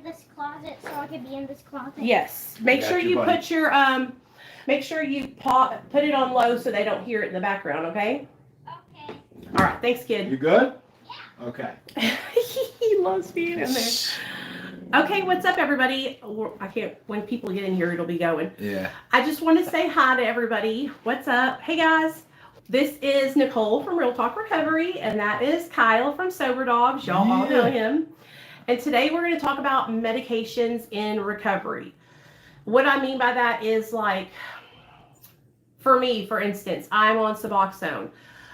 in this closet so I can be in this closet? Yes. Make sure you put your make sure you put it on low so they don't hear it in the background, okay? Okay. All right, thanks, kid. You good? Yeah. Okay. He loves being in there. Okay, what's up, everybody? I can't, when people get in here, it'll be going. Yeah. I just want to say hi to everybody. What's up? Hey, guys. This is Nicole from Real Talk Recovery, and that is Kyle from Sober Dogs. Y'all all know him. And today we're going to talk about medications in recovery. What I mean by that is, like, for me, for instance, I'm on Suboxone.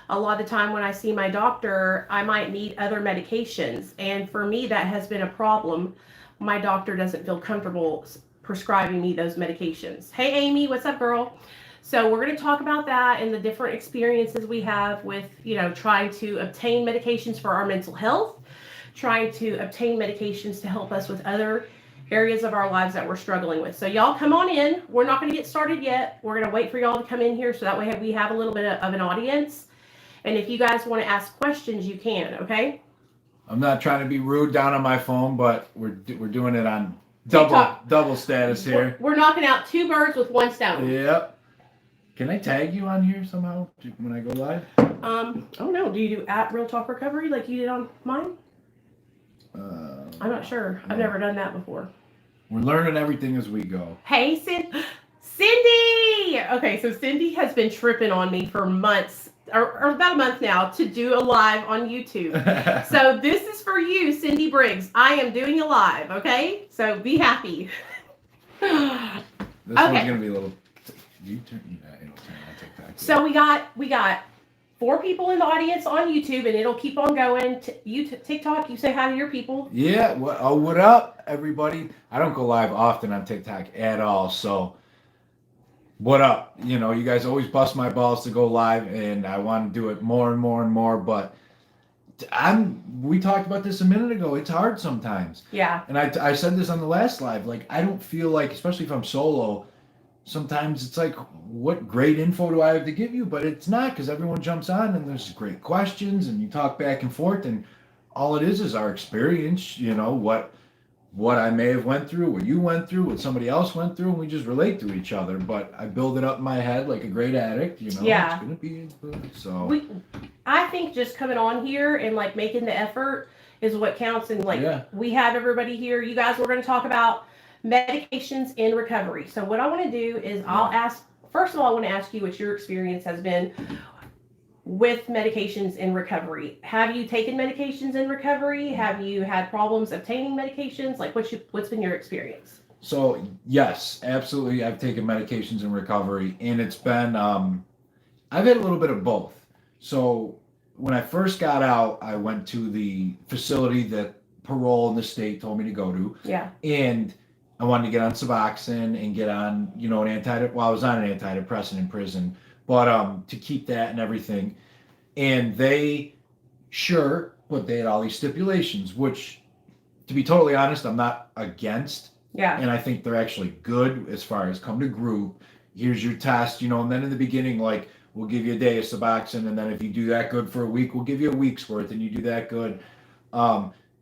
A lot of the time when I see my doctor, I might need other medications. And for me, that has been a problem. My doctor doesn't feel comfortable prescribing me those medications. Hey, Amy, what's up, girl? So we're going to talk about that and the different experiences we have with, trying to obtain medications for our mental health, trying to obtain medications to help us with other areas of our lives that we're struggling with. So y'all come on in. We're not going to get started yet. We're going to wait for y'all to come in here so that way we have a little bit of an audience. And if you guys want to ask questions, you can, okay? I'm not trying to be rude down on my phone, but we're doing it on double status here. We're knocking out two birds with one stone. Yep. Can I tag you on here somehow when I go live? Oh no. Do you do at Real Talk Recovery like you did on mine? I'm not sure. I've never done that before. We're learning everything as we go. Hey, Cindy! Okay, so Cindy has been tripping on me for months, or about a month now, to do a live on YouTube. So this is for you, Cindy Briggs. I am doing a live, okay? So be happy. This one's going to be a little... You turn on TikTok. So we got 4 people in the audience on YouTube, and it'll keep on going. TikTok, you say hi to your people. Yeah. What up, everybody? I don't go live often on TikTok at all, so what up? You guys always bust my balls to go live, and I want to do it more and more and more, but we talked about this a minute ago. It's hard sometimes. Yeah. And I said this on the last live. Like, I don't feel like, especially if I'm solo, sometimes it's like, what great info do I have to give you? But it's not, because everyone jumps on and there's great questions and you talk back and forth, and all it is our experience, what I may have went through, what you went through, what somebody else went through, and we just relate to each other. But I build it up in my head like a great addict, Yeah. It's going to be good, so. I think just coming on here and like making the effort is what counts. And we have everybody here. You guys, we're going to talk about medications in recovery. So what I want to do is first of all, I want to ask you what your experience has been with medications in recovery. Have you taken medications in recovery? Have you had problems obtaining medications? Like, what's been your experience? So yes, absolutely. I've taken medications in recovery, and it's been, I've had a little bit of both. So when I first got out, I went to the facility that parole in the state told me to go to. Yeah. And I wanted to get on Suboxone and get on, I was on an antidepressant in prison, but to keep that and everything. And but they had all these stipulations, which, to be totally honest, I'm not against. Yeah. And I think they're actually good as far as come to group. Here's your test, and then in the beginning, like, we'll give you a day of Suboxone, and then if you do that good for a week, we'll give you a week's worth, and you do that good.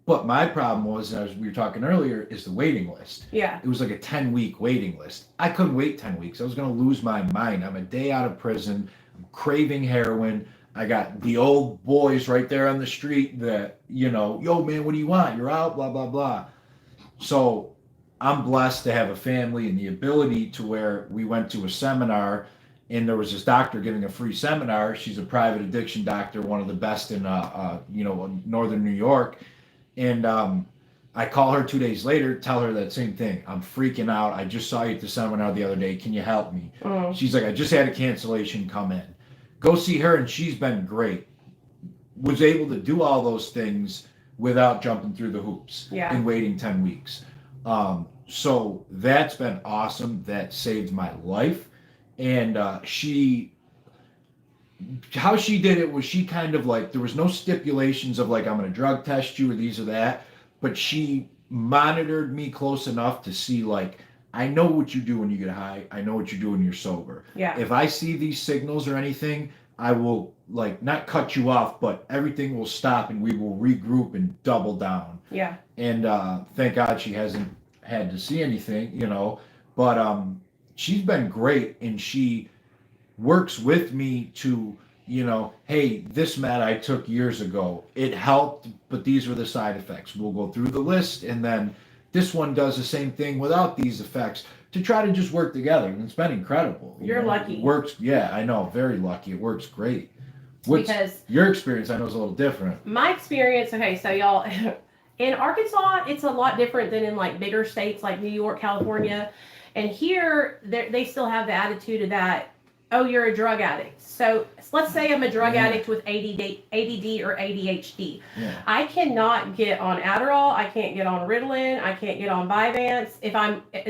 But my problem was, as we were talking earlier, is the waiting list. Yeah. It was like a 10-week waiting list. I couldn't wait 10 weeks. I was going to lose my mind. I'm a day out of prison. I'm craving heroin. I got the old boys right there on the street that, yo, man, what do you want? You're out, blah, blah, blah. So I'm blessed to have a family and the ability to where we went to a seminar, and there was this doctor giving a free seminar. She's a private addiction doctor, one of the best in, northern New York. And I call her 2 days later, tell her that same thing. I'm freaking out. I just saw you at the seminar the other day. Can you help me? Mm. She's like, I just had a cancellation come in. Go see her, and she's been great. Was able to do all those things without jumping through the hoops and waiting 10 weeks. So that's been awesome. That saved my life. And how she did it was she kind of like, there was no stipulations of like, I'm going to drug test you or these or that, but she monitored me close enough to see like, I know what you do when you get high. I know what you do when you're sober. Yeah. If I see these signals or anything, I will like not cut you off, but everything will stop and we will regroup and double down. Yeah. And thank God she hasn't had to see anything, you know. But she's been great, and she works with me to, you know, hey, this med I took years ago, it helped, but these were the side effects. We'll go through the list, and then this one does the same thing without these effects to try to just work together. And it's been incredible. You're lucky. It works. Yeah, I know. Very lucky. It works great. What's Because your experience? I know is a little different. my experience, okay, so y'all, in Arkansas, it's a lot different than in like bigger states like New York, California. And here, they still have the attitude of that, oh, you're a drug addict. So let's say I'm a drug addict with ADD or ADHD. Yeah. I cannot get on Adderall. I can't get on Ritalin. I can't get on Vyvanse.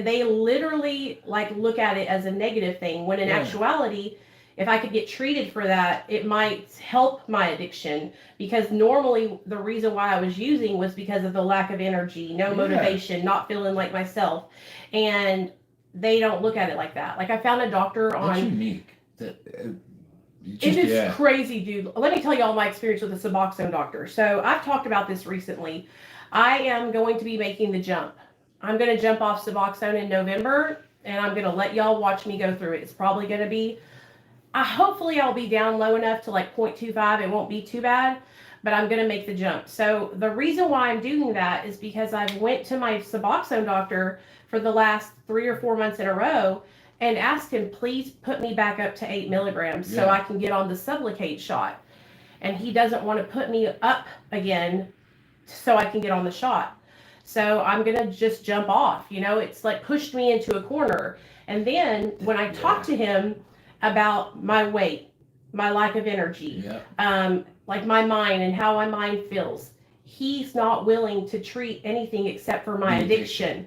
They literally like look at it as a negative thing, when in actuality, if I could get treated for that, it might help my addiction, because normally the reason why I was using was because of the lack of energy, no motivation, not feeling like myself. And they don't look at it like that. Like I found a doctor That's on... unique. It is crazy, dude. Let me tell you all my experience with the Suboxone doctor. So I've talked about this recently. I am going to be making the jump. I'm going to jump off Suboxone in November, and I'm going to let y'all watch me go through it. It's probably going to be... hopefully I'll be down low enough to like 0.25. It won't be too bad, but I'm going to make the jump. So the reason why I'm doing that is because I've went to my Suboxone doctor for the last 3 or 4 months in a row and asked him, please put me back up to 8 milligrams so I can get on the Sublocade shot. And he doesn't want to put me up again so I can get on the shot. So I'm going to just jump off. You know, it's like pushed me into a corner. And then when I talked to him about my weight, my lack of energy, like my mind and how my mind feels, he's not willing to treat anything except for my addiction.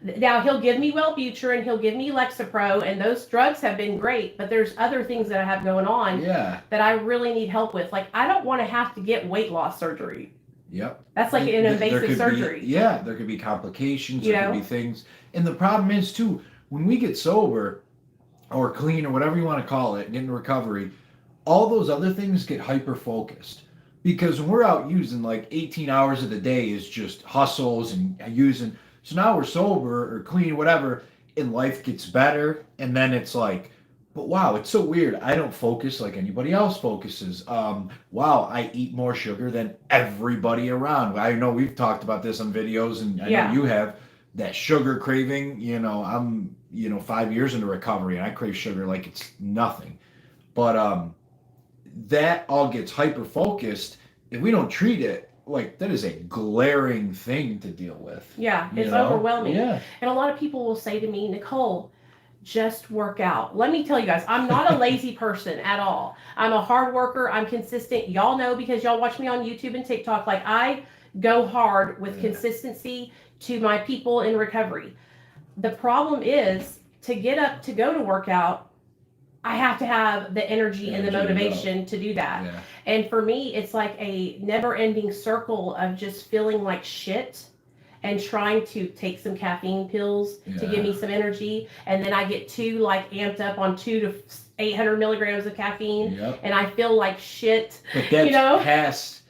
Now, he'll give me Wellbutrin, he'll give me Lexapro, and those drugs have been great, but there's other things that I have going on that I really need help with. Like, I don't want to have to get weight loss surgery. Yep. That's like an invasive surgery. There could be complications, there could be things. And the problem is, too, when we get sober or clean or whatever you want to call it, get in recovery, all those other things get hyper-focused. Because when we're out using like 18 hours of the day is just hustles and using... So now we're sober or clean, whatever, and life gets better. And then it's like, but wow, it's so weird. I don't focus like anybody else focuses. Wow, I eat more sugar than everybody around. I know we've talked about this on videos, and I know you have, that sugar craving. You know, I'm, 5 years into recovery, and I crave sugar like it's nothing. But that all gets hyper-focused. If we don't treat it, like, that is a glaring thing to deal with. Yeah, it's overwhelming. Yeah. And a lot of people will say to me, Nicole, just work out. Let me tell you guys, I'm not a lazy person at all. I'm a hard worker. I'm consistent. Y'all know, because y'all watch me on YouTube and TikTok. Like, I go hard with consistency to my people in recovery. The problem is, to get up to go to work out, I have to have the energy and the motivation to do that. Yeah. And for me, it's like a never-ending circle of just feeling like shit and trying to take some caffeine pills to give me some energy. And then I get too like amped up on 200 to 800 milligrams of caffeine, and I feel like shit. But that's past.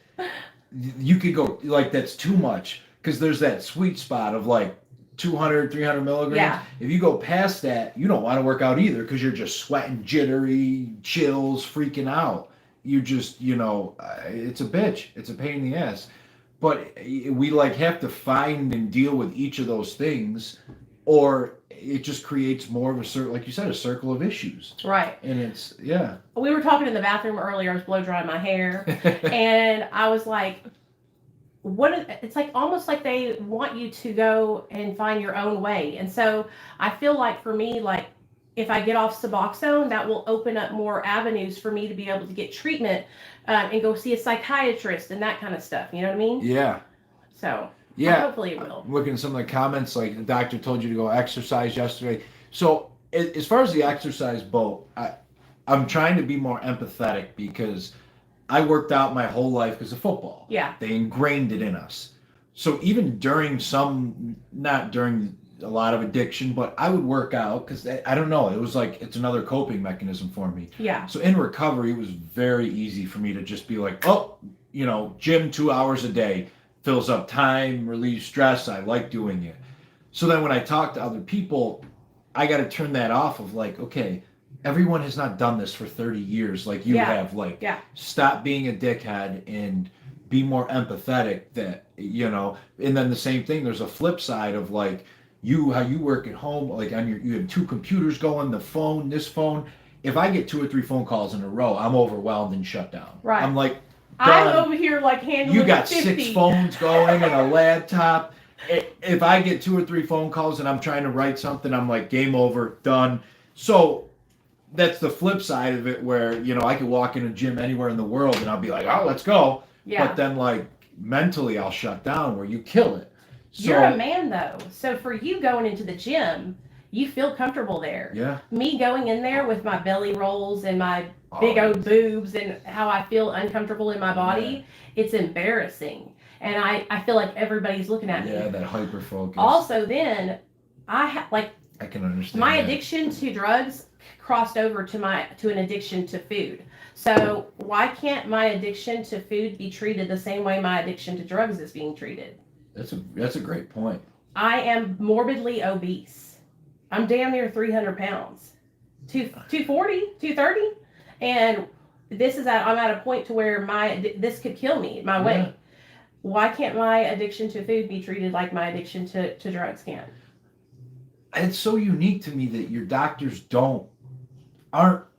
You could go like, that's too much, because there's that sweet spot of like 200, 300 milligrams. Yeah. If you go past that, you don't want to work out either, because you're just sweating, jittery, chills, freaking out. You just, it's a bitch. It's a pain in the ass. But we like have to find and deal with each of those things, or it just creates more of a circle, like you said, a circle of issues. Right. And it's, we were talking in the bathroom earlier. I was blow drying my hair, and I was like, it's like almost like they want you to go and find your own way. And so I feel like for me, like, if I get off Suboxone, that will open up more avenues for me to be able to get treatment and go see a psychiatrist and that kind of stuff. You know what I mean? Yeah. So hopefully it will. Looking at some of the comments, like the doctor told you to go exercise yesterday. So as far as the exercise boat, I'm trying to be more empathetic, because I worked out my whole life because of football. Yeah. They ingrained it in us. So even during not during a lot of addiction, but I would work out because I don't know. It was like, it's another coping mechanism for me. Yeah. So in recovery, it was very easy for me to just be like, oh, you know, gym 2 hours a day fills up time, relieves stress. I like doing it. So then when I talk to other people, I got to turn that off of like, okay, everyone has not done this for 30 years like you have. Like, stop being a dickhead and be more empathetic that, you know, and then the same thing, there's a flip side of like, how you work at home, like you have 2 computers going, the phone, this phone. If I get 2 or 3 phone calls in a row, I'm overwhelmed and shut down. Right. I'm like, done. I'm over here like handling You got 50. 6 phones going and a laptop. If I get 2 or 3 phone calls and I'm trying to write something, I'm like, game over, done. So that's the flip side of it where, you know, I could walk in a gym anywhere in the world and I'll be like, oh, let's go. Yeah. But then like mentally I'll shut down where you kill it. So, you're a man though. So for you going into the gym, you feel comfortable there. Yeah. Me going in there with my belly rolls and my big old boobs and how I feel uncomfortable in my body, it's embarrassing. And I feel like everybody's looking at me. Yeah, that hyper focus. Also then, I can understand my that. addiction to drugs crossed over to an addiction to food. So why can't my addiction to food be treated the same way my addiction to drugs is being treated? That's a great point. I am morbidly obese. I'm damn near 300 pounds. 240, 230. And I'm at a point to where this could kill me, my weight. Yeah. Why can't my addiction to food be treated like my addiction to drugs can? It's so unique to me that your doctors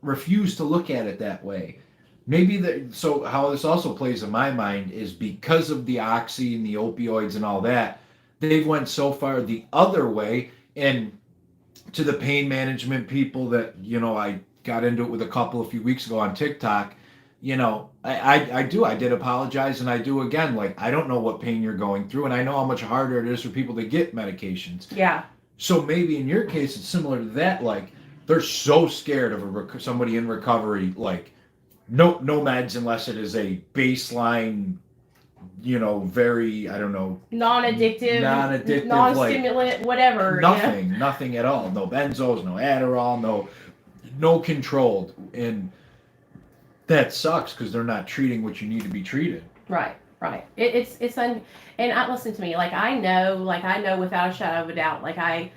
refuse to look at it that way. Maybe so how this also plays in my mind is because of the oxy and the opioids and all that, they've went so far the other way. And to the pain management people that, you know, I got into it with a few weeks ago on TikTok, you know, I did apologize and I do again. Like, I don't know what pain you're going through and I know how much harder it is for people to get medications. Yeah. So maybe in your case, it's similar to that. Like, they're so scared of somebody in recovery, like, no meds unless it is a baseline, you know, very, I don't know. Non-addictive, non-stimulant, like, whatever. Nothing at all. No benzos, no Adderall, no controlled. And that sucks because they're not treating what you need to be treated. Right. And listen to me, like I know without a shadow of a doubt, like I'm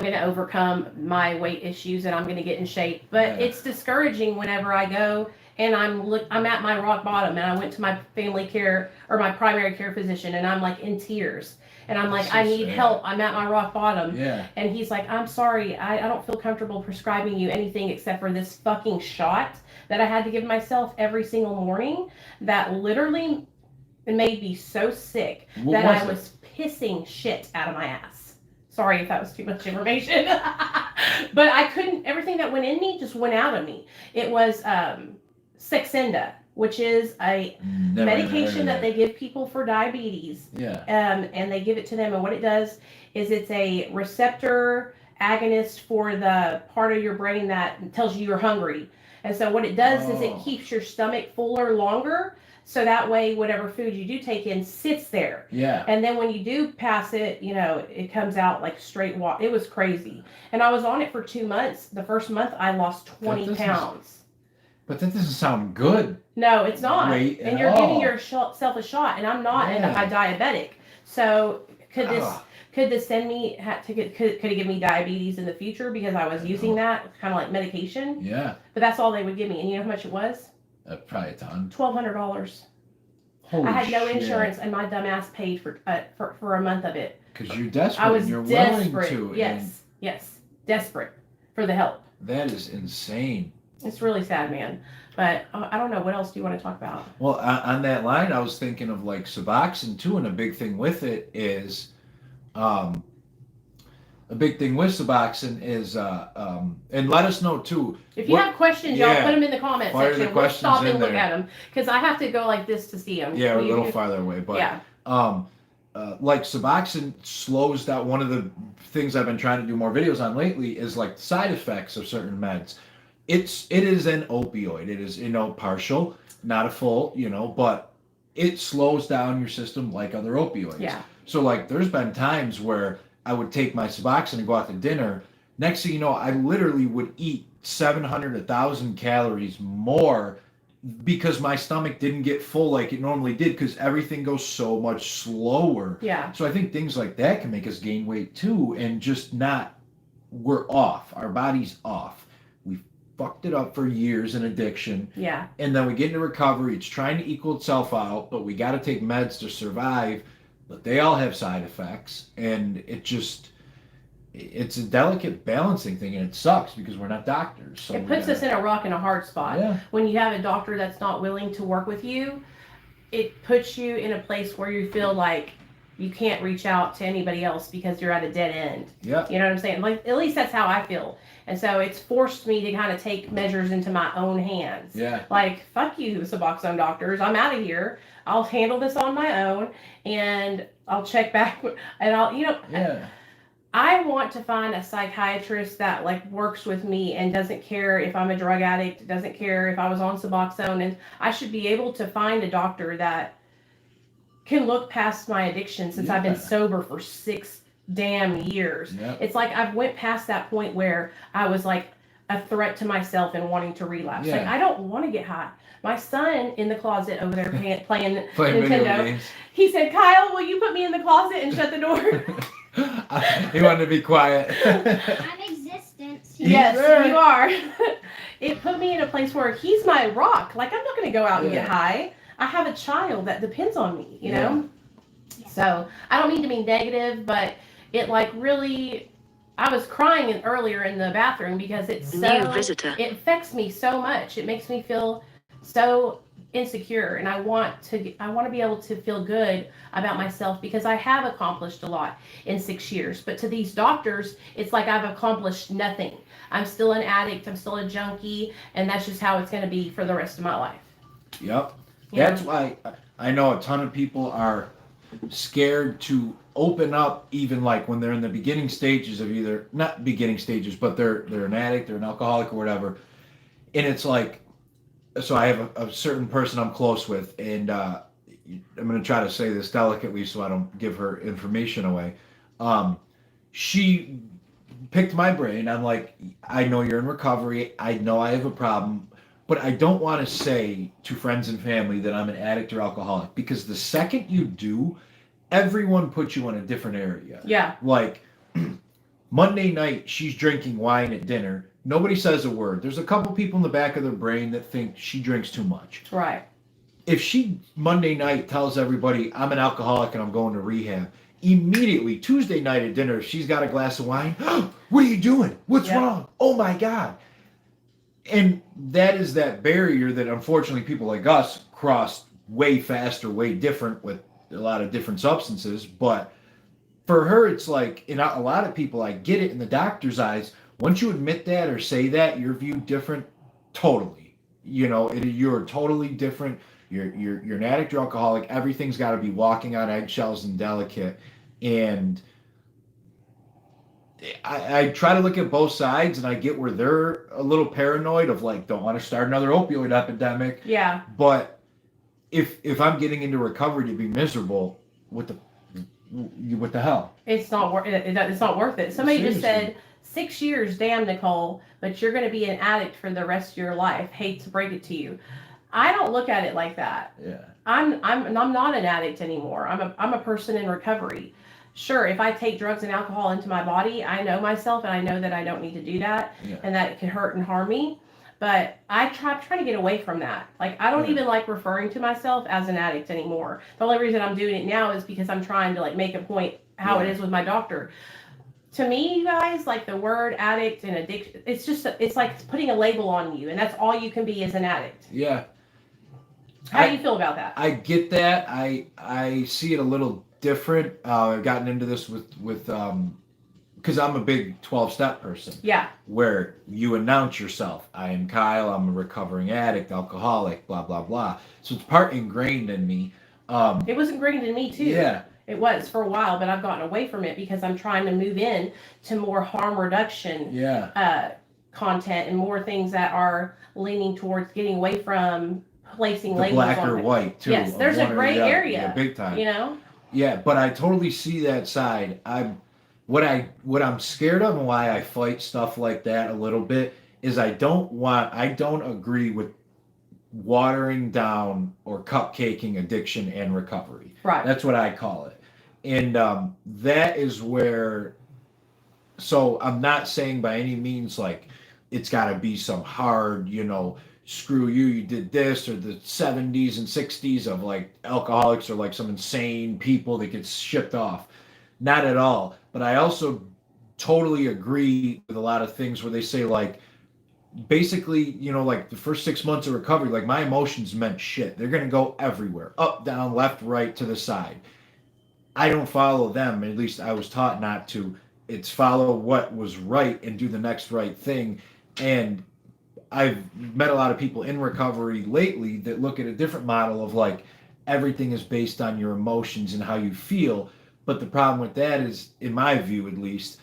going to overcome my weight issues and I'm going to get in shape. But it's discouraging whenever I go and I'm at my rock bottom and I went to my family care or my primary care physician and I'm like in tears and I'm like, I need help. I'm at my rock bottom. Yeah. And he's like, I'm sorry, I don't feel comfortable prescribing you anything except for this fucking shot that I had to give myself every single morning that literally made me so sick that I was pissing shit out of my ass. Sorry if that was too much information. But I couldn't, everything that went in me just went out of me. It was Saxenda, which is a medication that they give people for diabetes. Yeah. And they give it to them. And what it does is it's a receptor agonist for the part of your brain that tells you you're hungry. And so what it does is it keeps your stomach fuller longer. So that way, whatever food you do take in sits there. Yeah. And then when you do pass it, you know, it comes out like straight water. It was crazy. And I was on it for 2 months. The first month, I lost 20 pounds. But that doesn't sound good. No, it's not. And you're giving yourself a shot. And I'm not a diabetic. So could this send me, could it give me diabetes in the future because I was using that kind of like medication? Yeah. But that's all they would give me. And you know how much it was? Probably a ton. $1,200. I had no insurance, and my dumbass paid for a month of it. Because you're desperate. I was willing to. Yes, desperate for the help. That is insane. It's really sad, man. But I don't know. What else do you want to talk about? Well, on that line, I was thinking of like Suboxone too, and a big thing with it is, and let us know too. If you have questions, y'all put them in the comment section. We'll stop and look at them because I have to go like this to see them. Yeah, we're a little farther away, but like Suboxone slows down. One of the things I've been trying to do more videos on lately is like side effects of certain meds. It is an opioid. It is, you know, partial, not a full, you know, but it slows down your system like other opioids. Yeah. So like there's been times where I would take my Suboxone and go out to dinner. Next thing you know, I literally would eat 700, 1,000 calories more because my stomach didn't get full like it normally did because everything goes so much slower. Yeah. So I think things like that can make us gain weight too, and just not, we're off. Our body's off. We fucked it up for years in addiction. Yeah. And then we get into recovery. It's trying to equal itself out, but we got to take meds to survive. But they all have side effects, and it's a delicate balancing thing, and it sucks because we're not doctors. So it puts us in a rock and a hard spot. Yeah. When you have a doctor that's not willing to work with you, it puts you in a place where you feel like you can't reach out to anybody else because you're at a dead end. Yeah. You know what I'm saying? Like, at least that's how I feel. And so it's forced me to kind of take measures into my own hands. Yeah. Like, fuck you, Suboxone doctors. I'm out of here. I'll handle this on my own, and I'll check back. And I'll, Yeah. I want to find a psychiatrist that like works with me and doesn't care if I'm a drug addict, doesn't care if I was on Suboxone, and I should be able to find a doctor that can look past my addiction since I've been sober for 6 damn years. Yeah. It's like I've went past that point where I was like a threat to myself and wanting to relapse. Yeah. Like, I don't want to get high. My son in the closet over there playing Video Nintendo, games. he said, "Kyle, will you put me in the closet and shut the door?" He wanted to be quiet. I'm existence. Yes, Sure. you are. It put me in a place where he's my rock. Like, I'm not going to go out and get high. I have a child that depends on me, you know? Yeah. So, I don't mean to be negative, but it like really, I was crying earlier in the bathroom because it's so, it affects me so much. It makes me feel so insecure, and I want to be able to feel good about myself because I have accomplished a lot in 6 years. But to these doctors, it's like I've accomplished nothing. I'm still an addict, I'm still a junkie, and that's just how it's going to be for the rest of my life. Yep. Yeah. That's why I know a ton of people are scared to open up, even like when they're in the beginning stages of either, not beginning stages, but they're an addict or an alcoholic or whatever. And it's like, so I have a certain person I'm close with, and I'm going to try to say this delicately so I don't give her information away. She picked my brain. I'm like, I know you're in recovery. I know I have a problem, but I don't want to say to friends and family that I'm an addict or alcoholic, because the second you do, everyone puts you in a different area. Yeah. Like Monday night, she's drinking wine at dinner. Nobody says a word. There's a couple people in the back of their brain that think she drinks too much. Right. If she Monday night tells everybody I'm an alcoholic and I'm going to rehab, immediately Tuesday night at dinner, if she's got a glass of wine, what are you doing? What's wrong? Oh my God. And that is that barrier that unfortunately people like us cross way faster, way different with a lot of different substances. But for her, it's like, in a lot of people, I get it in the doctor's eyes. Once you admit that or say that, you're viewed different totally. You know, you're totally different. You're an addict or alcoholic. Everything's got to be walking on eggshells and delicate. And I try to look at both sides, and I get where they're a little paranoid of like, don't want to start another opioid epidemic. Yeah. But if I'm getting into recovery to be miserable, what the hell? It's not worth it. It's not worth it. Somebody Seriously. just said 6 years, damn, Nicole, but you're going to be an addict for the rest of your life. Hate to break it to you. I don't look at it like that. Yeah. I'm not an addict anymore. I'm a person in recovery. Sure, if I take drugs and alcohol into my body, I know myself and I know that I don't need to do that, and that it can hurt and harm me. But I try to get away from that. Like, I don't even like referring to myself as an addict anymore. The only reason I'm doing it now is because I'm trying to like make a point how it is with my doctor. To me, you guys, like the word addict and addiction, it's like putting a label on you, and that's all you can be as an addict. Yeah. How do you feel about that? I get that. I see it a little different. I've gotten into this with because I'm a big 12-step person. Yeah. Where you announce yourself. I am Kyle. I'm a recovering addict, alcoholic, blah, blah, blah. So it's part ingrained in me. It was ingrained in me too. Yeah. It was for a while, but I've gotten away from it because I'm trying to move in to more harm reduction content and more things that are leaning towards getting away from placing The labels black on or it. white, too. Yes, there's a One or gray the other. area. Yeah, big time. You know? Yeah, but I totally see that side. what I'm scared of and why I fight stuff like that a little bit is I don't agree with watering down or cupcaking addiction and recovery. Right. That's what I call it. And that is where, so I'm not saying by any means like it's got to be some hard, screw you, you did this, or the 70s and 60s of like alcoholics or like some insane people that get shipped off. Not at all. But I also totally agree with a lot of things where they say like, basically, like the first 6 months of recovery, like my emotions meant shit. They're going to go everywhere, up, down, left, right, to the side. I don't follow them. At least I was taught not to. It's follow what was right and do the next right thing. And I've met a lot of people in recovery lately that look at a different model of like everything is based on your emotions and how you feel. But the problem with that is, in my view at least,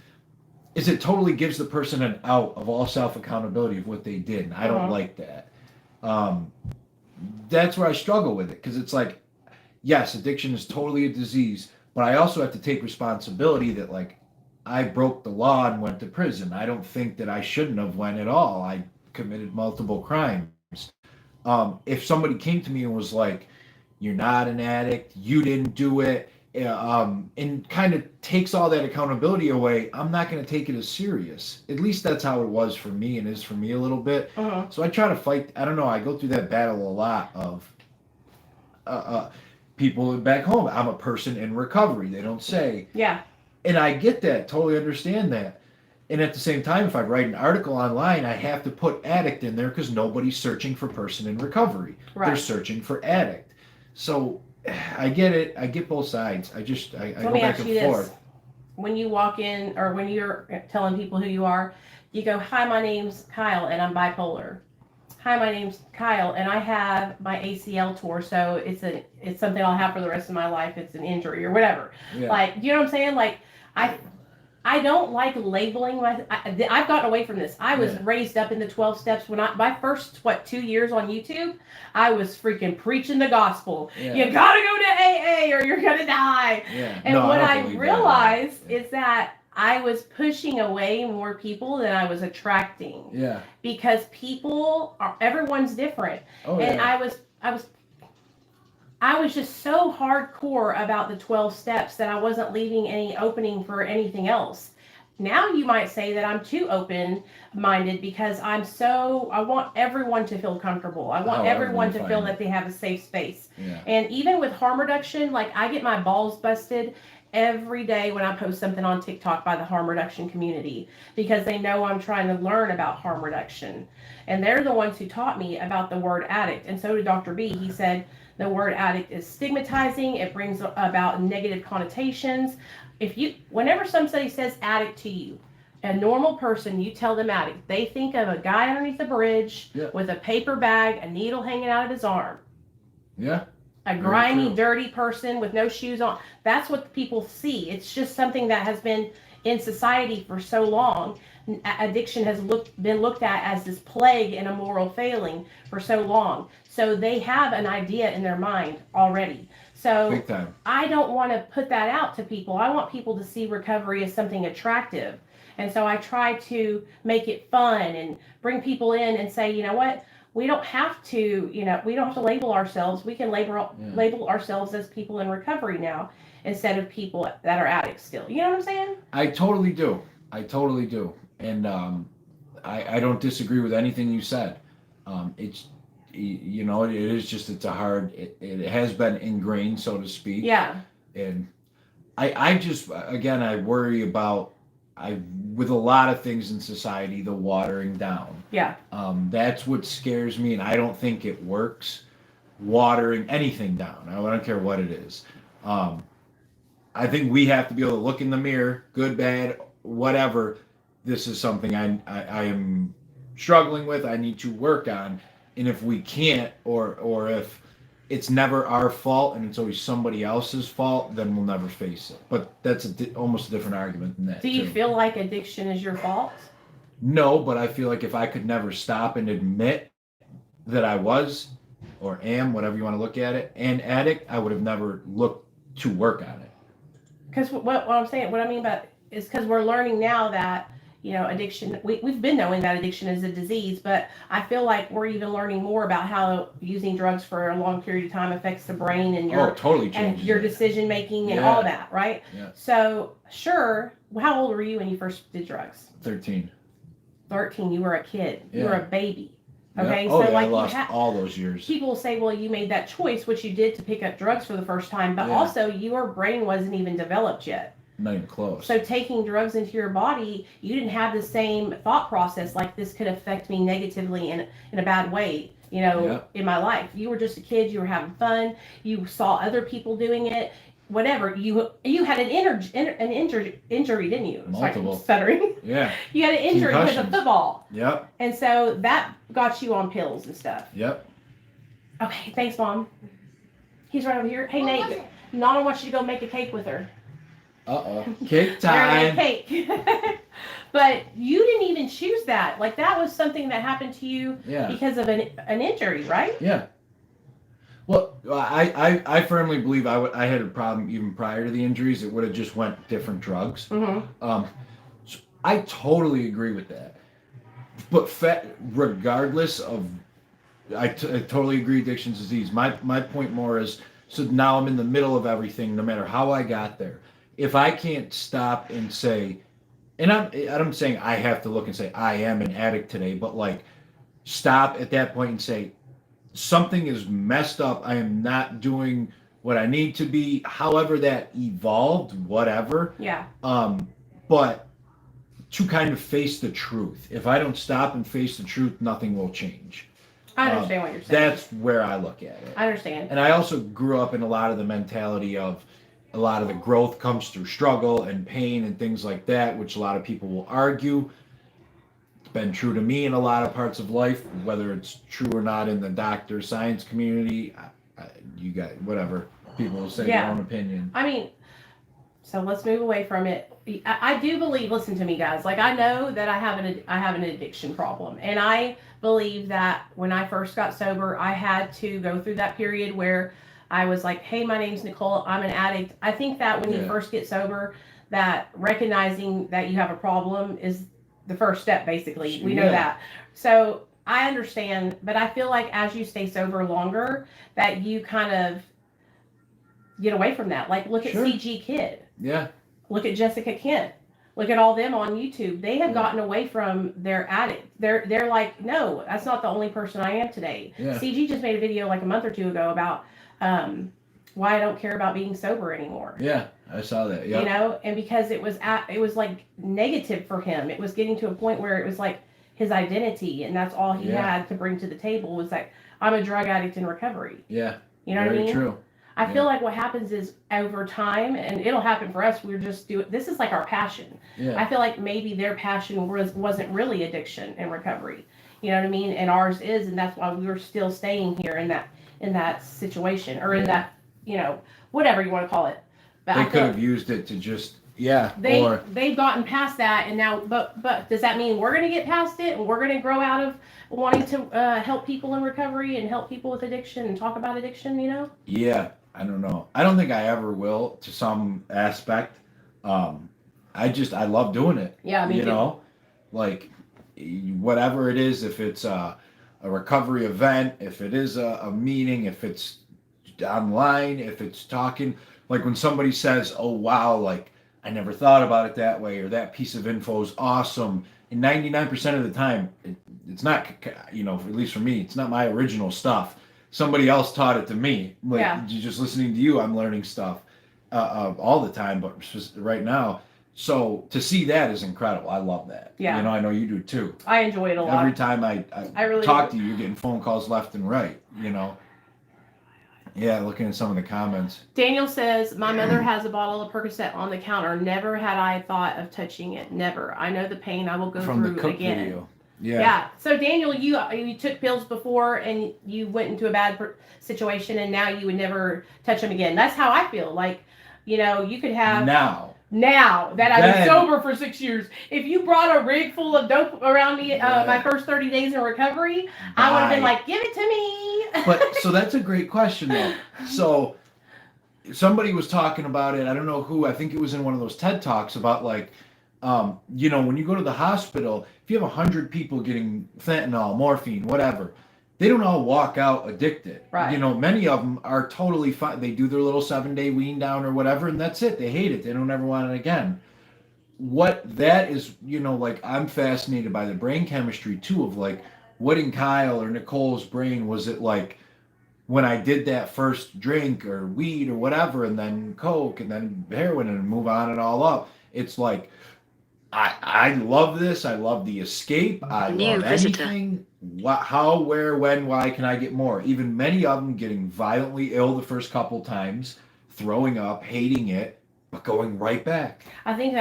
is it totally gives the person an out of all self-accountability of what they did. And I don't like that. That's where I struggle with it, because it's like, yes, addiction is totally a disease, but I also have to take responsibility that like I broke the law and went to prison. I don't think that I shouldn't have went at all. I committed multiple crimes. If somebody came to me and was like, you're not an addict, you didn't do it, and kind of takes all that accountability away, I'm not going to take it as serious. At least that's how it was for me and is for me a little bit. So I try to fight. I don't know. I go through that battle a lot of people back home. I'm a person in recovery. They don't say. Yeah. And I get that. Totally understand that. And at the same time, if I write an article online, I have to put addict in there because nobody's searching for person in recovery. Right. They're searching for addict. So I get it. I get both sides. I go back and forth. When you walk in, or when you're telling people who you are, you go, hi, my name's Kyle and I'm bipolar. Hi, my name's Kyle and I have my ACL tore, so it's something I'll have for the rest of my life. It's an injury or whatever. Yeah. Like, you know what I'm saying? Like, I don't like labeling I've gotten away from this. I was raised up in the 12 steps when my first 2 years on YouTube, I was freaking preaching the gospel. Yeah. You gotta go to AA or you're gonna die. Yeah. And what I realized is that I was pushing away more people than I was attracting. Yeah. Because everyone's different. Oh, and yeah. I was just so hardcore about the 12 steps that I wasn't leaving any opening for anything else. Now you might say that I'm too open-minded because I want everyone to feel comfortable. I want everyone to feel that they have a safe space. Yeah. And even with harm reduction, like I get my balls busted every day when I post something on TikTok by the harm reduction community because they know I'm trying to learn about harm reduction. And they're the ones who taught me about the word addict. And so did Dr. B. He said, the word addict is stigmatizing. It brings about negative connotations. Whenever somebody says addict to you, a normal person, you tell them addict, they think of a guy underneath a bridge with a paper bag, a needle hanging out of his arm. Yeah. A grimy, dirty person with no shoes on. That's what people see. It's just something that has been in society for so long. Addiction has been looked at as this plague and a moral failing for so long. So they have an idea in their mind already. So I don't want to put that out to people. I want people to see recovery as something attractive. And so I try to make it fun and bring people in and say, you know what? We don't have to label ourselves. We can label ourselves as people in recovery now instead of people that are addicts still. You know what I'm saying? I totally do. And I don't disagree with anything you said. It's, it is just, it has been ingrained, so to speak. Yeah. And I just, again, I worry about, with a lot of things in society, the watering down. Yeah. That's what scares me, and I don't think it works, watering anything down. I don't care what it is. I think we have to be able to look in the mirror, good, bad, whatever. This is something I am struggling with, I need to work on. And if we can't, or if it's never our fault and it's always somebody else's fault, then we'll never face it. But that's almost a different argument than that. Do you feel like addiction is your fault? No, but I feel like if I could never stop and admit that I was or am, whatever you want to look at it, an addict, I would have never looked to work on it. Because what I'm saying, what I mean by is because we're learning now that, you know, addiction, we've been knowing that addiction is a disease, but I feel like we're even learning more about how using drugs for a long period of time affects the brain and your totally and changes your it. decision making and all that, right? Yeah. So, sure, how old were you when you first did drugs? 13. 13, you were a kid. You were a baby. Yep. Okay, Oh, so yeah, like I lost all those years. people will say, well, you made that choice, which you did to pick up drugs for the first time, but Yeah. also your brain wasn't even developed yet. Not even close. So taking drugs into your body, you didn't have the same thought process, like this could affect me negatively in a bad way, you know, in my life. You were just a kid, you were having fun, you saw other people doing it, whatever. You had an injury, didn't you? Multiple. Sorry, stuttering. Yeah. You had an injury because of football. Yep. And so that got you on pills and stuff. Yep. Okay, thanks, Mom. He's right over here. Hey, What was Nate, it? Nana wants you to go make a cake with her. Uh-oh. Cake They're time. gonna cake. But you didn't even choose that. Like, that was something that happened to you because of an injury, right? Yeah. Well, I firmly believe I had a problem even prior to the injuries. It would have just went different drugs. Mm-hmm. So I totally agree with that. But regardless of, I totally agree addiction's disease. My point more is, so now I'm in the middle of everything, no matter how I got there. If I can't stop and say, and I'm saying I have to look and say I am an addict today, but like stop at that point and say something is messed up. I am not doing what I need to be. However that evolved, whatever. Yeah. But to kind of face the truth. If I don't stop and face the truth, nothing will change. I understand what you're saying. That's where I look at it. I understand. And I also grew up in a lot of the mentality of a lot of the growth comes through struggle and pain and things like that, which a lot of people will argue. It's been true to me in a lot of parts of life, whether it's true or not in the doctor science community. You got whatever. People will say their own opinion. I mean, so let's move away from it. I do believe, listen to me guys, like I know that I have an addiction problem, and I believe that when I first got sober, I had to go through that period where I was like, hey, my name's Nichole, I'm an addict. I think that when you first get sober, that recognizing that you have a problem is the first step, basically. We know that. So I understand, but I feel like as you stay sober longer, that you kind of get away from that. Like, look at CG Kid. Yeah. Look at Jessica Kent. Look at all them on YouTube. They have gotten away from their addict. They're like, no, that's not the only person I am today. Yeah. CG just made a video like a month or two ago about why I don't care about being sober anymore. Yeah, I saw that. Yeah. You know, and because it was like negative for him. It was getting to a point where it was like his identity, and that's all he had to bring to the table was like, I'm a drug addict in recovery. Yeah. You know what I mean? Very true. I feel like what happens is over time, and it'll happen for us, we're just this is like our passion. Yeah. I feel like maybe their passion wasn't really addiction and recovery. You know what I mean? And ours is, and that's why we were still staying here in that situation, or in that, you know, whatever you want to call it. But they could have used it to just they've gotten past that, and now but does that mean we're going to get past it and we're going to grow out of wanting to help people in recovery and help people with addiction and talk about addiction, you know? Yeah, I don't know. I don't think I ever will to some aspect. I love doing it. Yeah, me too. You know, like whatever it is, if it's a recovery event, if it is a meeting, if it's online, if it's talking, like when somebody says, oh wow, like I never thought about it that way, or that piece of info is awesome. And 99% of the time, it's not, you know, at least for me, it's not my original stuff. Somebody else taught it to me. Like just listening to you, I'm learning stuff all the time, but just right now. So to see that is incredible. I love that. Yeah. You know, I know you do too. I enjoy it a lot. Every time I really talk to you, you're getting phone calls left and right, you know. Yeah, looking at some of the comments. Daniel says, my mother has a bottle of Percocet on the counter. Never had I thought of touching it. Never. I know the pain I will go From through the Cook again. video. Yeah. Yeah. So Daniel, you took pills before and you went into a bad situation, and now you would never touch them again. That's how I feel. Like, you know, you could have now that I've been sober for 6 years. If you brought a rig full of dope around me my first 30 days in recovery, I would have been like, give it to me. But so that's a great question though. So somebody was talking about it. I don't know who. I think it was in one of those TED Talks about like, you know, when you go to the hospital, if you have 100 people getting fentanyl, morphine, whatever, they don't all walk out addicted. Right. You know, many of them are totally fine. They do their little 7-day wean down or whatever, and that's it. They hate it. They don't ever want it again. What that is, you know, like I'm fascinated by the brain chemistry too of like, what in Kyle or Nicole's brain was it like when I did that first drink or weed or whatever, and then coke and then heroin and move on and all up. It's like, I love this. I love the escape. I love anything. What, how, where, when, why can I get more? Even many of them getting violently ill the first couple times, throwing up, hating it, but going right back. I think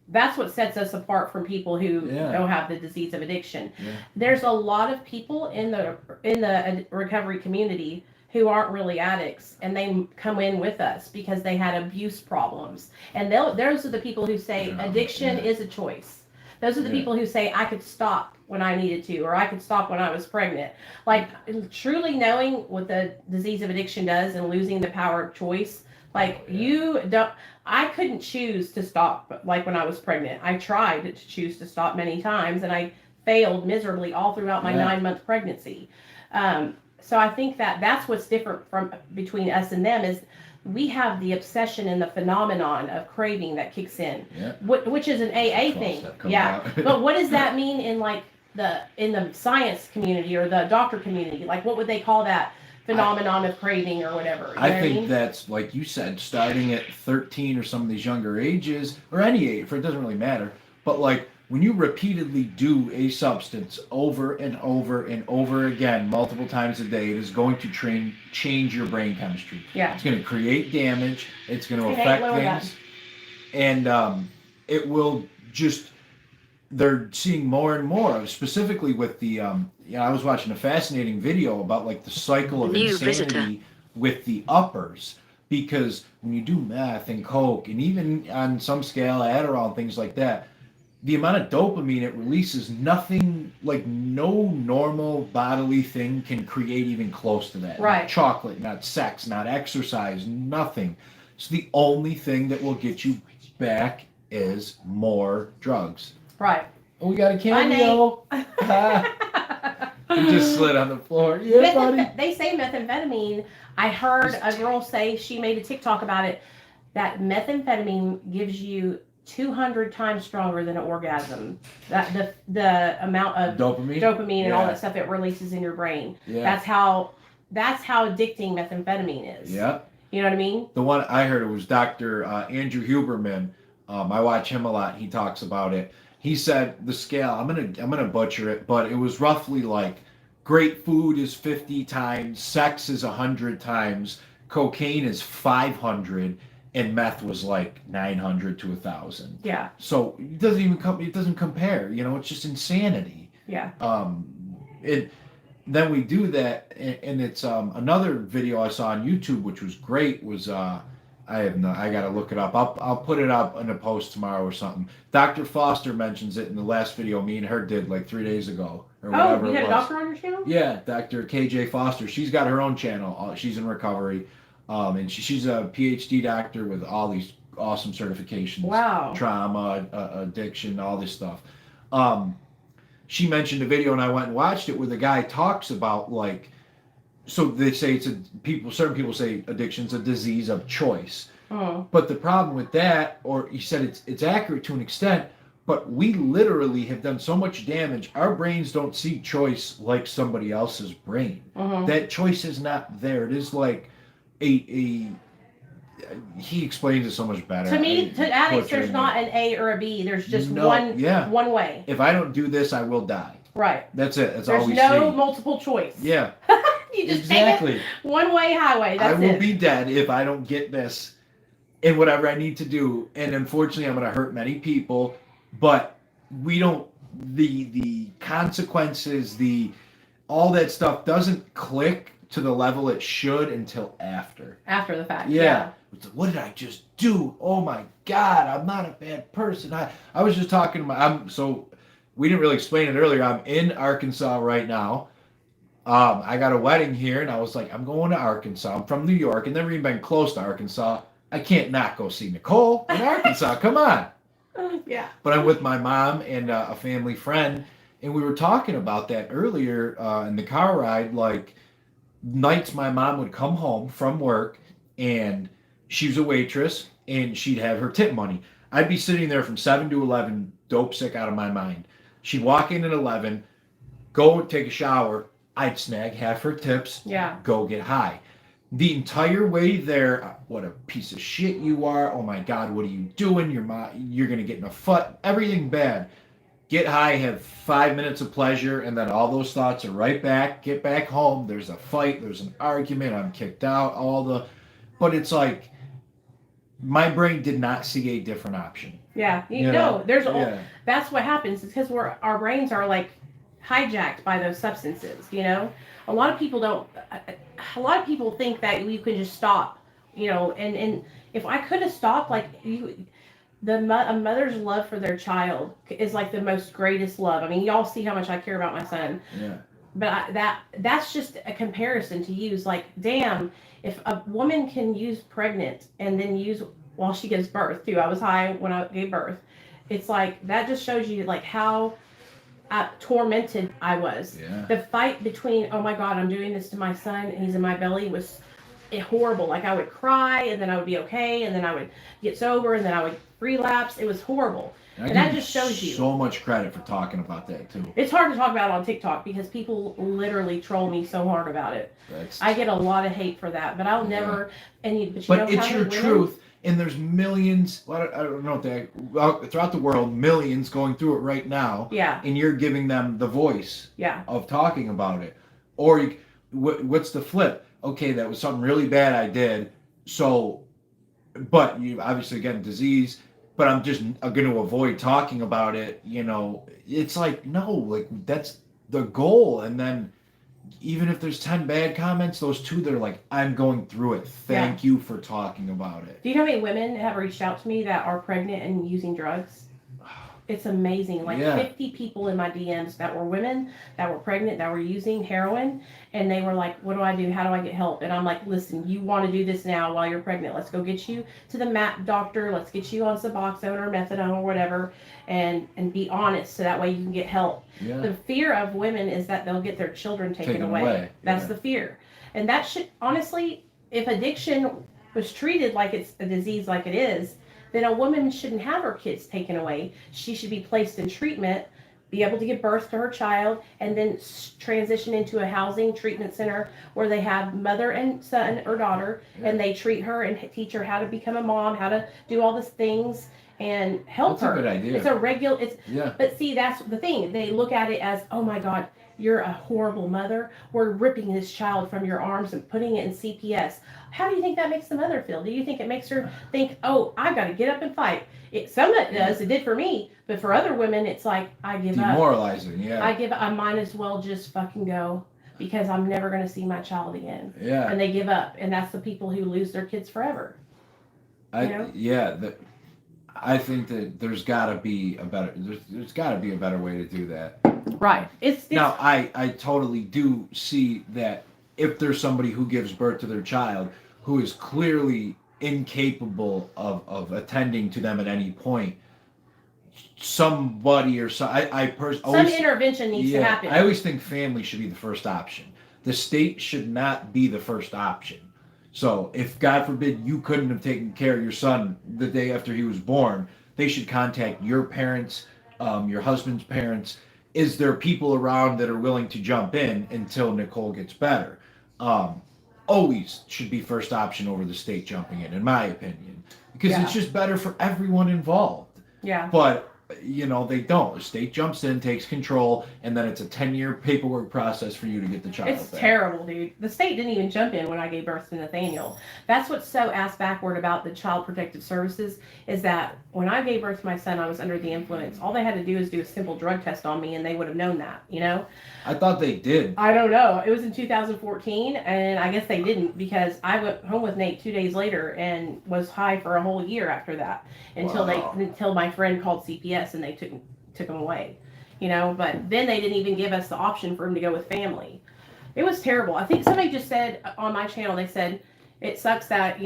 that's what sets us apart from people who don't have the disease of addiction. Yeah. There's a lot of people in the recovery community who aren't really addicts, and they come in with us because they had abuse problems. And those are the people who say addiction is a choice. Those are the people who say, I could stop when I needed to, or I could stop when I was pregnant. Like, truly knowing what the disease of addiction does and losing the power of choice. Like, I couldn't choose to stop, like, when I was pregnant. I tried to choose to stop many times, and I failed miserably all throughout my 9-month pregnancy. So I think that's what's different between us and them is we have the obsession and the phenomenon of craving that kicks in, which is an AA thing. Yeah. But what does that mean in like in the science community or the doctor community? Like, what would they call that phenomenon of craving or whatever? I think that's, like you said, starting at 13 or some of these younger ages, or any age, it doesn't really matter. But like, when you repeatedly do a substance over and over and over again, multiple times a day, it is going to change your brain chemistry. Yeah. It's going to create damage. It's going to affect things. And it will just, they're seeing more and more, specifically with the, I was watching a fascinating video about like the cycle of insanity with the uppers. Because when you do meth and coke, and even on some scale, Adderall and things like that, the amount of dopamine it releases, nothing, like no normal bodily thing can create even close to that. Right. Not chocolate, not sex, not exercise, nothing. So the only thing that will get you back is more drugs. Right. Oh, we got a cameo. We just slid on the floor. Yeah, buddy. They say methamphetamine. I heard a girl say, she made a TikTok about it, that methamphetamine gives you 200 times stronger than an orgasm. That the amount of dopamine and all that stuff it releases in your brain. Yeah. That's how addicting methamphetamine is. Yeah. You know what I mean? The one I heard, it was Dr. Andrew Huberman. I watch him a lot. He talks about it. He said the scale, I'm gonna butcher it, but it was roughly like great food is 50 times, sex is 100 times, cocaine is 500. And meth was like 900 to 1,000. Yeah. So it doesn't even it doesn't compare. You know, it's just insanity. Yeah. Then we do that, and it's another video I saw on YouTube, which was great. Was I gotta look it up. I'll put it up in a post tomorrow or something. Dr. Foster mentions it in the last video me and her did like 3 days ago or whatever. Oh, you had a doctor on your channel? Yeah, Dr. KJ Foster. She's got her own channel. She's in recovery. And she's a PhD doctor with all these awesome certifications. Wow. Trauma, addiction, all this stuff. She mentioned a video, and I went and watched it, where the guy talks about like, so they say certain people say addiction's a disease of choice. Oh. But the problem with that, or he said it's accurate to an extent, but we literally have done so much damage. Our brains don't see choice like somebody else's brain. Uh-huh. That choice is not there. It is like he explains it so much better. To me, to addicts, there's not an A or a B. There's just one way. If I don't do this, I will die. Right. That's it. That's all we see. There's no multiple choice. Yeah. You just take it one way highway. That's I will be dead if I don't get this and whatever I need to do. And unfortunately, I'm going to hurt many people. But we don't. The consequences, all that stuff doesn't click to the level it should until after. After the fact. Yeah. What did I just do? Oh my God, I'm not a bad person. I was just talking about, so we didn't really explain it earlier. I'm in Arkansas right now. I got a wedding here, and I was like, I'm going to Arkansas. I'm from New York, and never even been close to Arkansas. I can't not go see Nicole in Arkansas. Come on. Yeah. But I'm with my mom and a family friend, and we were talking about that earlier in the car ride. Like, nights my mom would come home from work, and she was a waitress, and she'd have her tip money. I'd be sitting there from 7 to 11, dope sick out of my mind. She'd walk in at 11, go take a shower. I'd snag half her tips, Yeah. go get high. The entire way there, what a piece of shit you are. Oh my God, what are you doing? You're going to get in a fight. Everything bad. Get high, have 5 minutes of pleasure, and then all those thoughts are right back. Get back home. There's a fight. There's an argument. I'm kicked out. But it's like, my brain did not see a different option. Yeah. You know? That's what happens. It's because our brains are like hijacked by those substances, you know? A lot of people think that you can just stop, you know, and if I could have stopped, like a mother's love for their child is like the most greatest love. I mean, y'all see how much I care about my son. Yeah. But that's just a comparison to use. Like, damn, if a woman can use pregnant and then use while she gives birth too. I was high when I gave birth. It's like, that just shows you like how tormented I was. Yeah. The fight between, oh my God, I'm doing this to my son and he's in my belly was horrible. Like, I would cry and then I would be okay and then I would get sober and then I would relapse. It was horrible. And that just shows you so much credit for talking about that too. It's hard to talk about on TikTok because people literally troll me so hard about it. I get a lot of hate for that, but I'll never. But it's your truth, and there's millions. Well, I don't know throughout the world, millions going through it right now. Yeah. And you're giving them the voice. Yeah. Of talking about it, or what's the flip? Okay, that was something really bad I did. So, but you obviously get a disease. But I'm going to avoid talking about it. You know, it's like, no, like that's the goal. And then even if there's 10 bad comments, those 2 that are like, I'm going through it. Thank you for talking about it. Do you know how many women have reached out to me that are pregnant and using drugs? It's amazing. Like 50 people in my DMs that were women, that were pregnant, that were using heroin. And they were like, what do I do? How do I get help? And I'm like, listen, you want to do this now while you're pregnant. Let's go get you to the MAP doctor. Let's get you on Suboxone or methadone or whatever. And be honest so that way you can get help. Yeah. The fear of women is that they'll get their children taken away. That's the fear. And that should, honestly, if addiction was treated like it's a disease like it is, then a woman shouldn't have her kids taken away. She should be placed in treatment, be able to give birth to her child, and then transition into a housing treatment center where they have mother and son or daughter, and they treat her and teach her how to become a mom, how to do all these things, and help her. That's a good idea. It's a regular. But see, that's the thing. They look at it as, oh my God, you're a horrible mother. We're ripping this child from your arms and putting it in CPS. How do you think that makes the mother feel? Do you think it makes her think, oh, I've got to get up and fight? Some of it does. It did for me. But for other women, it's like, I give up. Demoralizing, yeah. I might as well just fucking go because I'm never going to see my child again. Yeah. And they give up. And that's the people who lose their kids forever. I think that there's got to be a better way to do that. Right. Now, I totally do see that if there's somebody who gives birth to their child who is clearly incapable of attending to them at any point, somebody or some intervention needs to happen. I always think family should be the first option. The state should not be the first option. So if, God forbid, you couldn't have taken care of your son the day after he was born, they should contact your parents, your husband's parents. Is there people around that are willing to jump in until Nichole gets better? Always should be first option over the state jumping in my opinion. Because it's just better for everyone involved. Yeah. But, they don't. The state jumps in, takes control, and then it's a 10-year paperwork process for you to get the child back. It's terrible, dude. The state didn't even jump in when I gave birth to Nathaniel. That's what's so ass backward about the Child Protective Services is that when I gave birth to my son, I was under the influence. All they had to do is do a simple drug test on me, and they would have known that, I thought they did. I don't know. It was in 2014, and I guess they didn't because I went home with Nate 2 days later and was high for a whole year after that until my friend called CPS and they took him away, But then they didn't even give us the option for him to go with family. It was terrible. I think somebody just said on my channel, they said, it sucks that,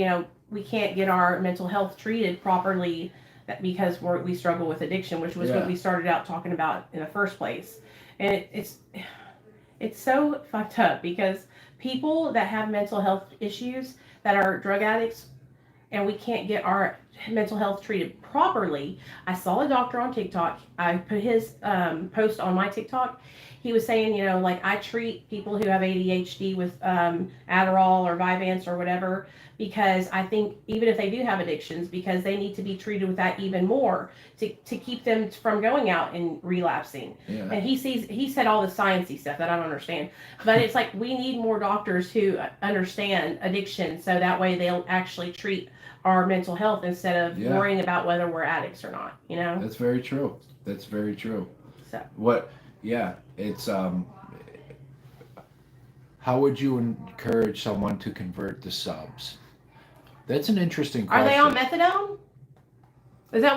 we can't get our mental health treated properly because we struggle with addiction, which was what we started out talking about in the first place. And it's so fucked up because people that have mental health issues that are drug addicts and we can't get our mental health treated properly. I saw a doctor on TikTok. I put his post on my TikTok. He was saying, I treat people who have ADHD with Adderall or Vyvanse or whatever, because I think even if they do have addictions, because they need to be treated with that even more to keep them from going out and relapsing. Yeah. And he said all the sciencey stuff that I don't understand, but it's like we need more doctors who understand addiction, so that way they'll actually treat our mental health instead of worrying about whether we're addicts or not. That's very true. That's very true. So it's how would you encourage someone to convert to subs? That's an interesting question. Are they on methadone? Is that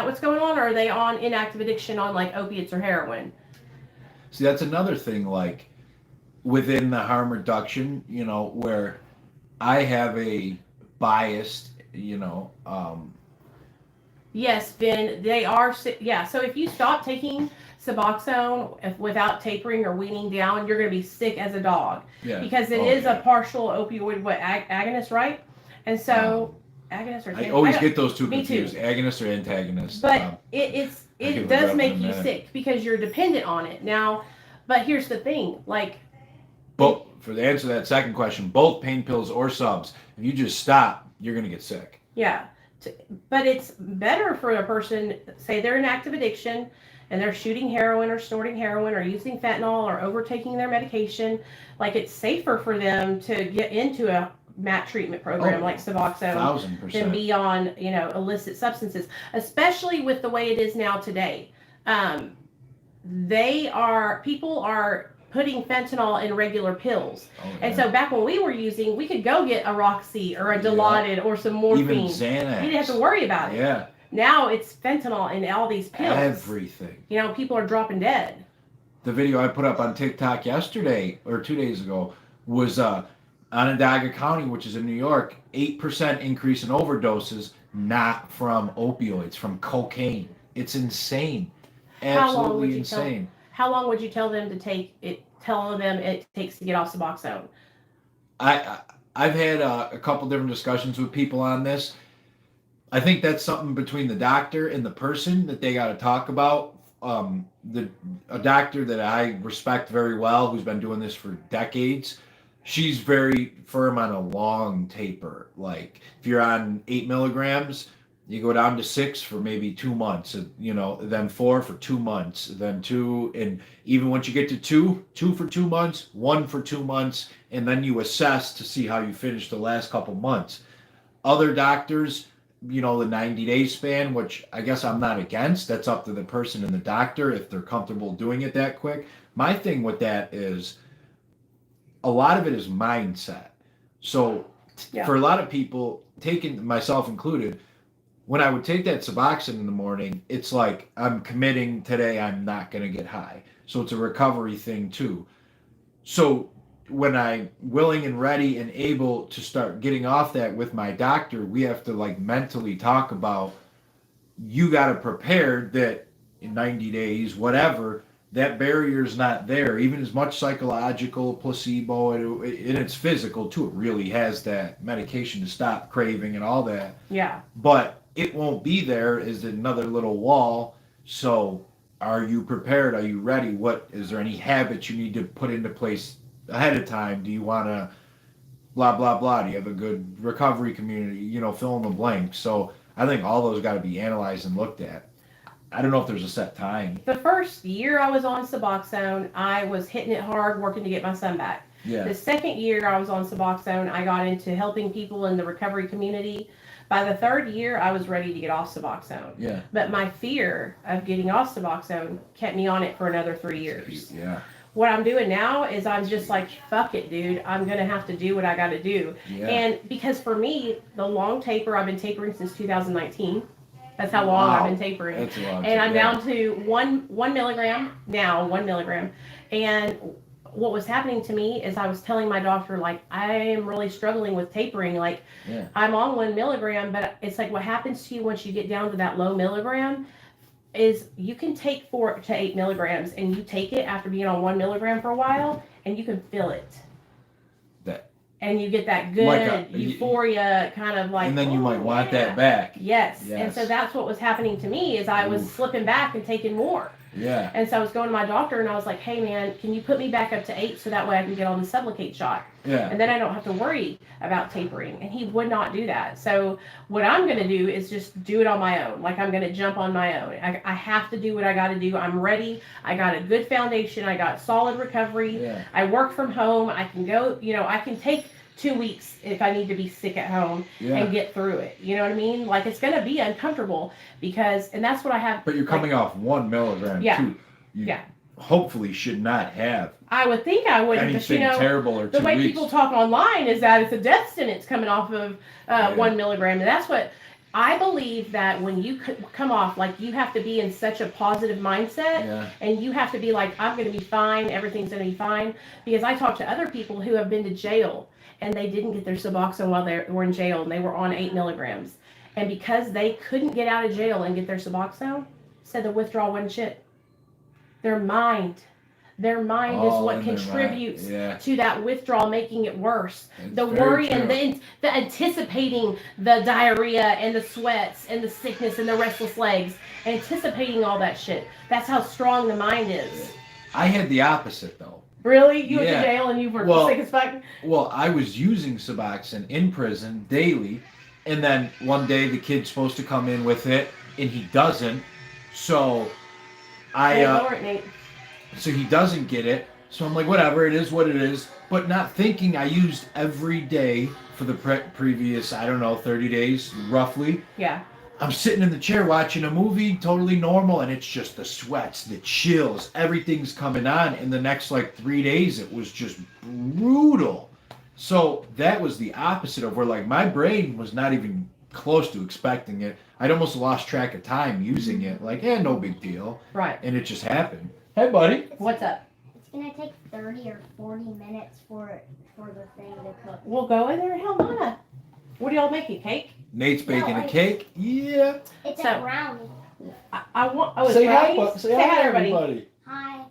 what's going on? Or are they on inactive addiction on like opiates or heroin? See, that's another thing, like within the harm reduction, where I have a biased, Yes, Ben, they are. Yeah, so if you stop taking Suboxone without tapering or weaning down, you're going to be sick as a dog. Yeah. Because it is a partial opioid agonist, right? And so agonist or I always get those two confused, too. Agonist or antagonist. But it does make you sick because you're dependent on it. Now, but here's the thing, for the answer to that second question, both pain pills or subs, if you just stop, you're going to get sick. Yeah. But it's better for a person, say they're in active addiction and they're shooting heroin or snorting heroin or using fentanyl or overtaking their medication. Like, it's safer for them to get into a MAT treatment program like Suboxone 1,000%. than be on, illicit substances, especially with the way it is now today. People are putting fentanyl in regular pills. And so back when we were using, we could go get a Roxy or a Dilaudid or some morphine. Even Xanax. You didn't have to worry about it. Yeah. Now it's fentanyl in all these pills. Everything. People are dropping dead. The video I put up on TikTok yesterday or 2 days ago was Onondaga County, which is in New York, 8% increase in overdoses, not from opioids, from cocaine. It's insane. Absolutely insane. How long would you tell them it takes to get off Suboxone? I've had a couple different discussions with people on this. I think that's something between the doctor and the person that they got to talk about. A doctor that I respect very well, who's been doing this for decades, she's very firm on a long taper. Like, if you're on 8 milligrams, you go down to 6 for maybe 2 months, then 4 for 2 months, then 2, and even once you get to 2 for 2 months, 1 for 2 months, and then you assess to see how you finish the last couple months. Other doctors, the 90-day span, which I guess I'm not against. That's up to the person and the doctor if they're comfortable doing it that quick. My thing with that is a lot of it is mindset. So for a lot of people, taking myself included, when I would take that Suboxone in the morning, it's like I'm committing today I'm not going to get high. So it's a recovery thing too. So when I'm willing and ready and able to start getting off that with my doctor, we have to mentally talk about, you got to prepare that in 90 days, whatever, that barrier's not there. Even as much psychological, placebo, and it's physical too. It really has that medication to stop craving and all that. Yeah. But it won't be there as another little wall. So are you prepared? Are you ready? Is there any habits you need to put into place ahead of time? Do you want to blah, blah, blah? Do you have a good recovery community? Fill in the blanks. So I think all those got to be analyzed and looked at. I don't know if there's a set time. The first year I was on Suboxone, I was hitting it hard, working to get my son back. Yeah. The second year I was on Suboxone, I got into helping people in the recovery community. By the third year, I was ready to get off Suboxone. Yeah. But my fear of getting off Suboxone kept me on it for another 3 years. Yeah. What I'm doing now is I'm just like, fuck it, dude. I'm going to have to do what I got to do. Yeah. And because for me, the long taper, I've been tapering since 2019. That's how long I've been tapering. That's a long and I'm down to 1 milligram now, 1 milligram. And what was happening to me is I was telling my doctor, like, I am really struggling with tapering. Like, Yeah. I'm on 1 milligram, but it's like what happens to you once you get down to that low milligram is you can take 4 to 8 milligrams and you take it after being on 1 milligram for a while and you can feel it. That. And you get that good Like euphoria kind of like. And then you might want yeah. that back. Yes. And Yes. so that's what was happening to me is I was Oof. slipping back and taking more. Yeah. And so I was going to my doctor and I was like, hey man, can you put me back up to 8 so that way I can get on the Sublocade shot? Yeah. And then I don't have to worry about tapering. And he would not do that. So what I'm going to do is just do it on my own. Like I'm going to jump on my own. I have to do what I got to do. I'm ready. I got a good foundation. I got solid recovery. Yeah. I work from home. I can go, I can take 2 weeks if I need to be sick at home and get through it. You know what I mean? Like it's going to be uncomfortable and that's what I have. But you're coming off 1 milligram too. You hopefully should not have I would think I wouldn't, anything but terrible or 2 the way weeks. people talk online is that it's a death sentence coming off of 1 milligram. And that's what I believe, that when you come off, like you have to be in such a positive mindset and you have to be like, I'm going to be fine. Everything's going to be fine. Because I talk to other people who have been to jail and they didn't get their Suboxone while they were in jail and they were on 8 milligrams. And because they couldn't get out of jail and get their Suboxone, said the withdrawal wasn't shit. Their mind is what contributes to that withdrawal, making it worse. The worry and the anticipating the diarrhea and the sweats and the sickness and the restless legs, anticipating all that shit. That's how strong the mind is. I had the opposite though. Really? You went to jail and you were sick as fuck? Well, I was using Suboxone in prison daily, and then one day the kid's supposed to come in with it, and he doesn't. So so he doesn't get it. So I'm like, whatever, it is what it is. But not thinking I used every day for the previous, 30 days, roughly. Yeah. I'm sitting in the chair watching a movie, totally normal, and it's just the sweats, the chills, everything's coming on. In the next 3 days, it was just brutal. So that was the opposite of where my brain was not even close to expecting it. I'd almost lost track of time using it. No big deal. Right. And it just happened. Hey, buddy. What's up? It's going to take 30 or 40 minutes for the thing to cook. We'll go in there and help Donna. What do y'all making? Cake? Nate's baking a cake. Yeah. It's a brownie. I want. Oh, it's say brownies? hi, say hi, everybody. Hi.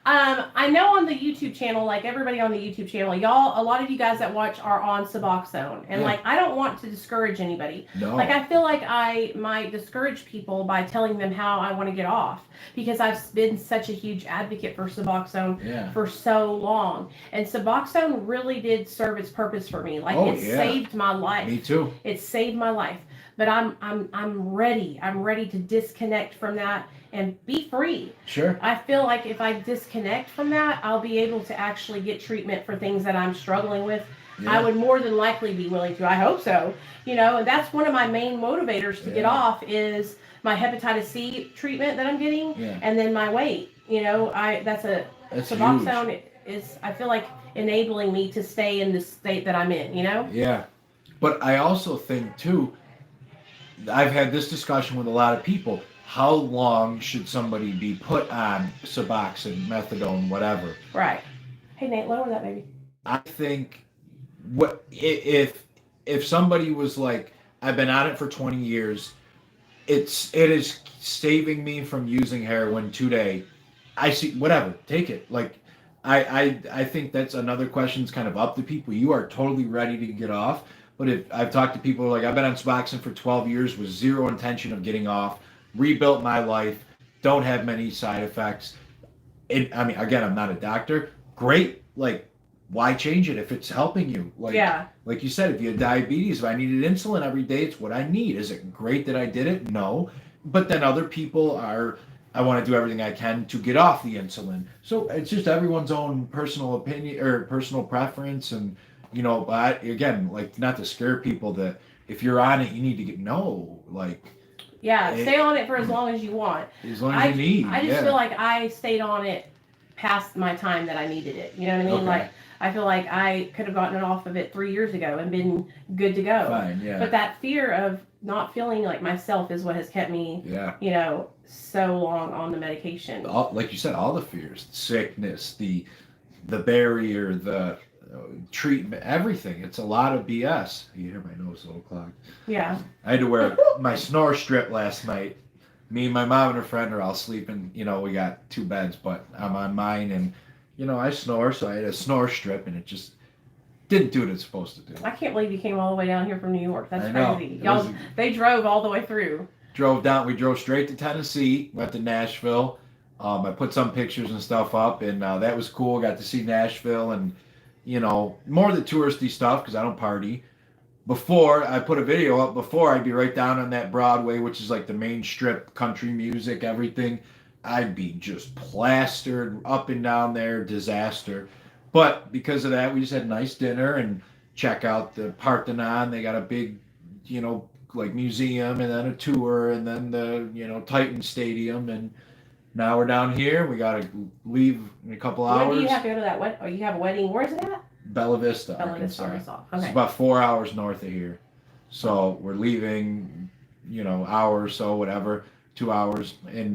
I know on the YouTube channel, everybody on the YouTube channel, y'all, a lot of you guys that watch are on Suboxone. And I don't want to discourage anybody. No. I feel like I might discourage people by telling them how I want to get off. Because I've been such a huge advocate for Suboxone for so long. And Suboxone really did serve its purpose for me. Saved my life. Me too. It saved my life. But I'm ready. I'm ready to disconnect from that and be free. Sure. I feel like if I disconnect from that, I'll be able to actually get treatment for things that I'm struggling with. Yeah. I would more than likely be willing to. I hope so. And that's one of my main motivators to get off is my hepatitis C treatment that I'm getting, and then my weight. That's Suboxone is, I feel like, enabling me to stay in the state that I'm in. Yeah, but I also think too, I've had this discussion with a lot of people. How long should somebody be put on Suboxone, methadone, whatever? Right. Hey Nate, lower that baby. I think if somebody was like, I've been on it for 20 years, it is saving me from using heroin today. I see, whatever, take it. I think that's another question. It's kind of up to people. You are totally ready to get off. But if I've talked to people I've been on Suboxone for 12 years with zero intention of getting off, rebuilt my life, don't have many side effects. Again, I'm not a doctor. Great. Why change it if it's helping you? Like you said, if you have diabetes, if I needed insulin every day, it's what I need. Is it great that I did it? No. But then other people I want to do everything I can to get off the insulin. So it's just everyone's own personal opinion or personal preference. And, but again, not to scare people that if you're on it, you need to get, stay on it for as long as you want. As long as you need. I just feel like I stayed on it past my time that I needed it. You know what I mean? Okay. I feel like I could have gotten it off of it 3 years ago and been good to go. Fine, yeah. But that fear of not feeling like myself is what has kept me, so long on the medication. Like you said, all the fears, sickness, the barrier, the treatment, everything. It's a lot of BS. You hear my nose a little clogged. Yeah. I had to wear my snore strip last night. Me and my mom and her friend are all sleeping. You know, we got 2 beds, but I'm on mine, and you know I snore, so I had a snore strip, and it just didn't do what it's supposed to do. I can't believe you came all the way down here from New York. That's I know. crazy. Y'all, they drove all the way through. We drove straight to Tennessee, went to Nashville. I put some pictures and stuff up, and that was cool. Got to see Nashville, and you know, more of the touristy stuff because I don't party. Before I put a video up, I'd be right down on that Broadway, which is like the main strip, country music, everything. I'd be just plastered up and down there, disaster. But because of that, we just had a nice dinner and check out the Parthenon. They got a big, you know, like museum, and then a tour, and then the, you know, Titan Stadium, and now we're down here. We got to leave in a couple hours. When do you have to go to that? Oh, you have a wedding. Where is it at? Bella Vista, Arkansas. Okay. It's about 4 hours north of here. So we're leaving, you know, hour or so, whatever, 2 hours, and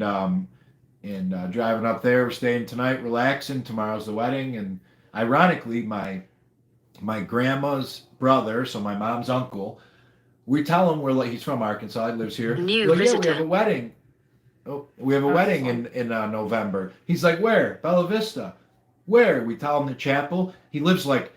driving up there. We're staying tonight, relaxing. Tomorrow's the wedding, and ironically, my grandma's brother, so my mom's uncle, we tell him he's from Arkansas, he lives here. Yeah, we have a wedding. Oh, we have a wedding in November. He's like, where? Bella Vista. Where? We tell him the chapel. He lives like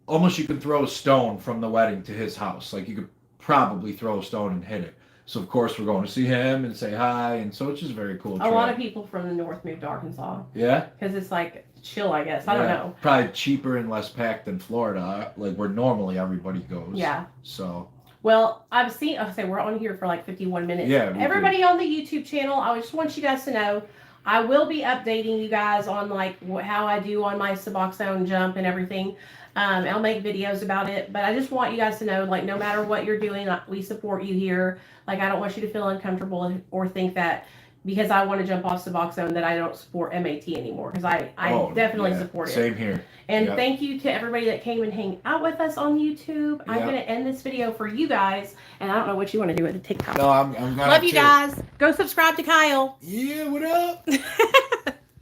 almost you can throw a stone from the wedding to his house. Like you could probably throw a stone and hit it. So of course we're going to see him and say hi, and so it's just a very cool trip. A lot of people from the north moved to Arkansas. Yeah? Because it's like chill, I guess. I don't know. Probably cheaper and less packed than Florida, like where normally everybody goes. Yeah. So. Well, we're on here for like 51 minutes. Yeah. Everybody on the YouTube channel, I just want you guys to know, I will be updating you guys on like how I do on my Suboxone jump and everything. I'll make videos about it, but I just want you guys to know, like, no matter what you're doing, we support you here. Like, I don't want you to feel uncomfortable or think that because I want to jump off Suboxone that I don't support MAT anymore, because I definitely support it. Same here. And thank you to everybody that came and hang out with us on YouTube. I'm going to end this video for you guys, and I don't know what you want to do with the TikTok. No, I'm gonna love you guys. Go subscribe to Kyle. Yeah, what up?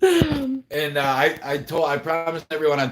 And I promised everyone on